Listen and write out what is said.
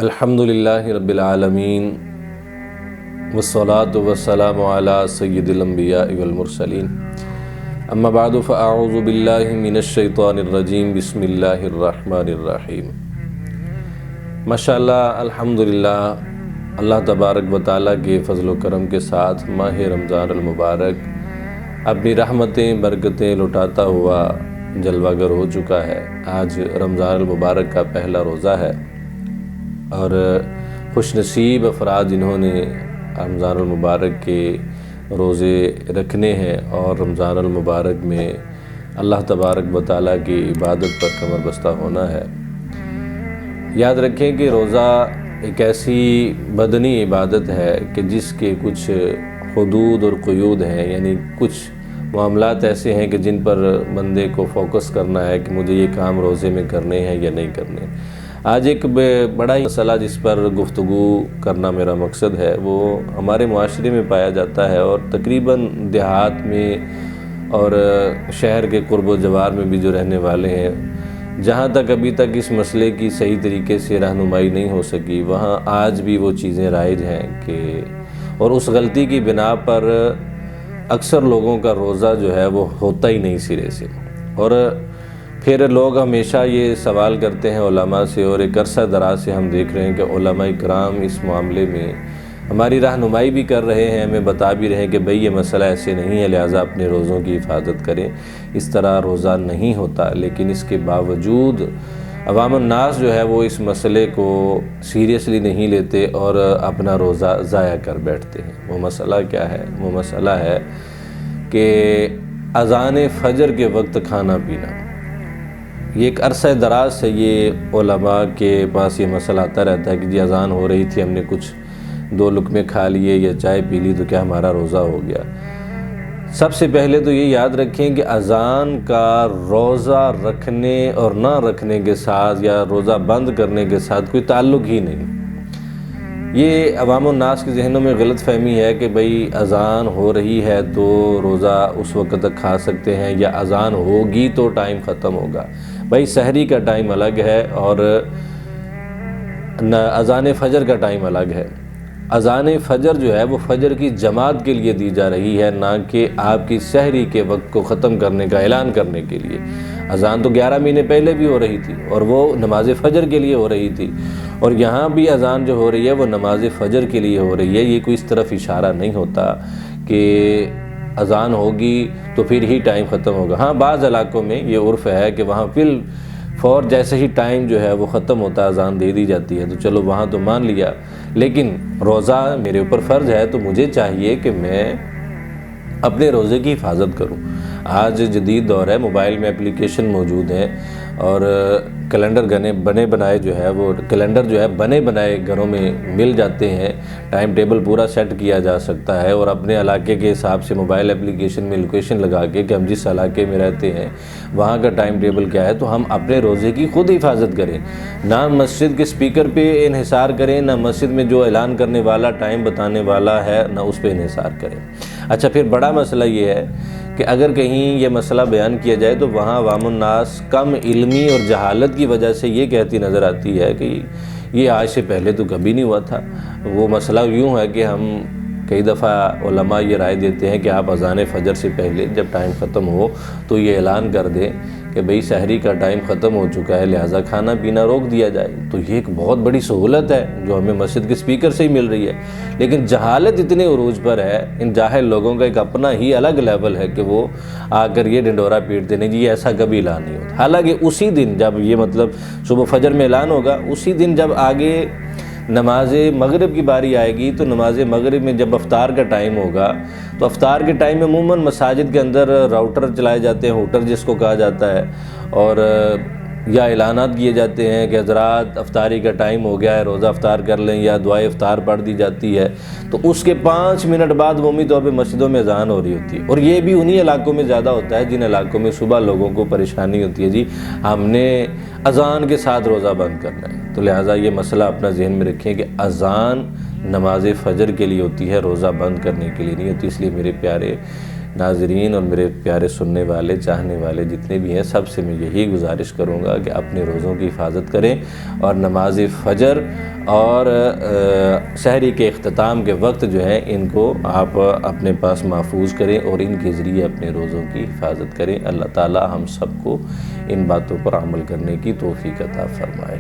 الحمدللہ رب العالمین والصلاة والسلام علی سید الانبیاء والمرسلین اما بعد فاعوذ باللہ من الشیطان الرجیم بسم اللہ الرحمن الرحیم۔ ماشاءاللہ الحمدللہ اللہ تبارک و تعالیٰ کے فضل و کرم کے ساتھ ماہ رمضان المبارک اپنی رحمتیں برکتیں لٹاتا ہوا جلوہ گر ہو چکا ہے۔ آج رمضان المبارک کا پہلا روزہ ہے اور خوش نصیب افراد جنہوں نے رمضان المبارک کے روزے رکھنے ہیں اور رمضان المبارک میں اللہ تبارک و تعالیٰ کی عبادت پر کمر بستہ ہونا ہے۔ یاد رکھیں کہ روزہ ایک ایسی بدنی عبادت ہے کہ جس کے کچھ حدود اور قیود ہیں، یعنی کچھ معاملات ایسے ہیں کہ جن پر بندے کو فوکس کرنا ہے کہ مجھے یہ کام روزے میں کرنے ہیں یا نہیں کرنے۔ آج ایک بڑا ہی مسئلہ جس پر گفتگو کرنا میرا مقصد ہے وہ ہمارے معاشرے میں پایا جاتا ہے، اور تقریباً دیہات میں اور شہر کے قرب و جوار میں بھی جو رہنے والے ہیں، جہاں تک ابھی تک اس مسئلے کی صحیح طریقے سے رہنمائی نہیں ہو سکی، وہاں آج بھی وہ چیزیں رائج ہیں کہ اور اس غلطی کی بنا پر اکثر لوگوں کا روزہ جو ہے وہ ہوتا ہی نہیں سرے سے۔ اور پھر لوگ ہمیشہ یہ سوال کرتے ہیں علماء سے، اور ایک عرصہ دراز سے ہم دیکھ رہے ہیں کہ علماء کرام اس معاملے میں ہماری رہنمائی بھی کر رہے ہیں، ہمیں بتا بھی رہے ہیں کہ بھئی یہ مسئلہ ایسے نہیں ہے، لہٰذا اپنے روزوں کی حفاظت کریں، اس طرح روزہ نہیں ہوتا۔ لیکن اس کے باوجود عوام الناس جو ہے وہ اس مسئلے کو سیریسلی نہیں لیتے اور اپنا روزہ ضائع کر بیٹھتے ہیں۔ وہ مسئلہ کیا ہے؟ وہ مسئلہ ہے کہ اذان فجر کے وقت کھانا پینا۔ یہ ایک عرصہ دراز سے یہ علماء کے پاس یہ مسئلہ آتا رہتا ہے کہ جی اذان ہو رہی تھی، ہم نے کچھ 2 لقمے کھا لیے یا چائے پی لی تو کیا ہمارا روزہ ہو گیا؟ سب سے پہلے تو یہ یاد رکھیں کہ اذان کا روزہ رکھنے اور نہ رکھنے کے ساتھ یا روزہ بند کرنے کے ساتھ کوئی تعلق ہی نہیں۔ یہ عوام الناس کے ذہنوں میں غلط فہمی ہے کہ بھئی اذان ہو رہی ہے تو روزہ اس وقت تک کھا سکتے ہیں، یا اذان ہوگی تو ٹائم ختم ہوگا۔ بھئی سحری کا ٹائم الگ ہے اور اذان فجر کا ٹائم الگ ہے۔ اذان فجر جو ہے وہ فجر کی جماعت کے لیے دی جا رہی ہے، نہ کہ آپ کی سحری کے وقت کو ختم کرنے کا اعلان کرنے کے لیے۔ اذان تو 11 مہینے پہلے بھی ہو رہی تھی اور وہ نماز فجر کے لیے ہو رہی تھی، اور یہاں بھی اذان جو ہو رہی ہے وہ نماز فجر کے لیے ہو رہی ہے۔ یہ کوئی اس طرف اشارہ نہیں ہوتا کہ اذان ہوگی تو پھر ہی ٹائم ختم ہوگا۔ ہاں بعض علاقوں میں یہ عرف ہے کہ وہاں فور جیسے ہی ٹائم جو ہے وہ ختم ہوتا ہے اذان دے دی جاتی ہے، تو چلو وہاں تو مان لیا، لیکن روزہ میرے اوپر فرض ہے تو مجھے چاہیے کہ میں اپنے روزے کی حفاظت کروں۔ آج جدید دور ہے، موبائل میں اپلیکیشن موجود ہیں اور کیلنڈر بنے بنائے جو ہے وہ کیلنڈر جو ہے بنے بنائے گھروں میں مل جاتے ہیں، ٹائم ٹیبل پورا سیٹ کیا جا سکتا ہے، اور اپنے علاقے کے حساب سے موبائل اپلیکیشن میں لوکیشن لگا کے کہ ہم جس علاقے میں رہتے ہیں وہاں کا ٹائم ٹیبل کیا ہے، تو ہم اپنے روزے کی خود حفاظت کریں، نہ مسجد کے سپیکر پہ انحصار کریں، نہ مسجد میں جو اعلان کرنے والا ٹائم بتانے والا ہے نہ اس پہ انحصار کریں۔ اچھا پھر بڑا مسئلہ یہ ہے کہ اگر کہیں یہ مسئلہ بیان کیا جائے تو وہاں عوام الناس کم علمی اور جہالت کی وجہ سے یہ کہتی نظر آتی ہے کہ یہ آج سے پہلے تو کبھی نہیں ہوا تھا۔ وہ مسئلہ یوں ہے کہ ہم کئی دفعہ علماء یہ رائے دیتے ہیں کہ آپ اذان فجر سے پہلے جب ٹائم ختم ہو تو یہ اعلان کر دیں کہ بھئی سحری کا ٹائم ختم ہو چکا ہے، لہٰذا کھانا پینا روک دیا جائے۔ تو یہ ایک بہت بڑی سہولت ہے جو ہمیں مسجد کے سپیکر سے ہی مل رہی ہے، لیکن جہالت اتنے عروج پر ہے، ان جاہل لوگوں کا ایک اپنا ہی الگ لیول ہے کہ وہ آ کر یہ ڈنڈورا پیٹتے نہیں، جی ایسا کبھی اعلان نہیں ہوتا۔ حالانکہ اسی دن جب یہ مطلب صبح فجر میں اعلان ہوگا، اسی دن جب آگے نماز مغرب کی باری آئے گی تو نماز مغرب میں جب افطار کا ٹائم ہوگا تو افطار کے ٹائم میں عموماً مساجد کے اندر راؤٹر چلائے جاتے ہیں، ہوٹر جس کو کہا جاتا ہے، اور یا اعلانات کیے جاتے ہیں کہ حضرات افطاری کا ٹائم ہو گیا ہے، روزہ افطار کر لیں، یا دعائے افطار پڑھ دی جاتی ہے۔ تو اس کے 5 منٹ بعد عمومی طور پہ مسجدوں میں اذان ہو رہی ہوتی ہے، اور یہ بھی انہی علاقوں میں زیادہ ہوتا ہے جن علاقوں میں صبح لوگوں کو پریشانی ہوتی ہے، جی ہم نے اذان کے ساتھ روزہ بند کرنا ہے۔ تو لہٰذا یہ مسئلہ اپنا ذہن میں رکھیں کہ اذان نماز فجر کے لیے ہوتی ہے، روزہ بند کرنے کے لیے نہیں ہوتی۔ اس لیے میرے پیارے ناظرین اور میرے پیارے سننے والے چاہنے والے جتنے بھی ہیں، سب سے میں یہی گزارش کروں گا کہ اپنے روزوں کی حفاظت کریں اور نماز فجر اور سحری کے اختتام کے وقت جو ہے ان کو آپ اپنے پاس محفوظ کریں اور ان کے ذریعے اپنے روزوں کی حفاظت کریں۔ اللہ تعالی ہم سب کو ان باتوں پر عمل کرنے کی توفیق عطا فرمائے۔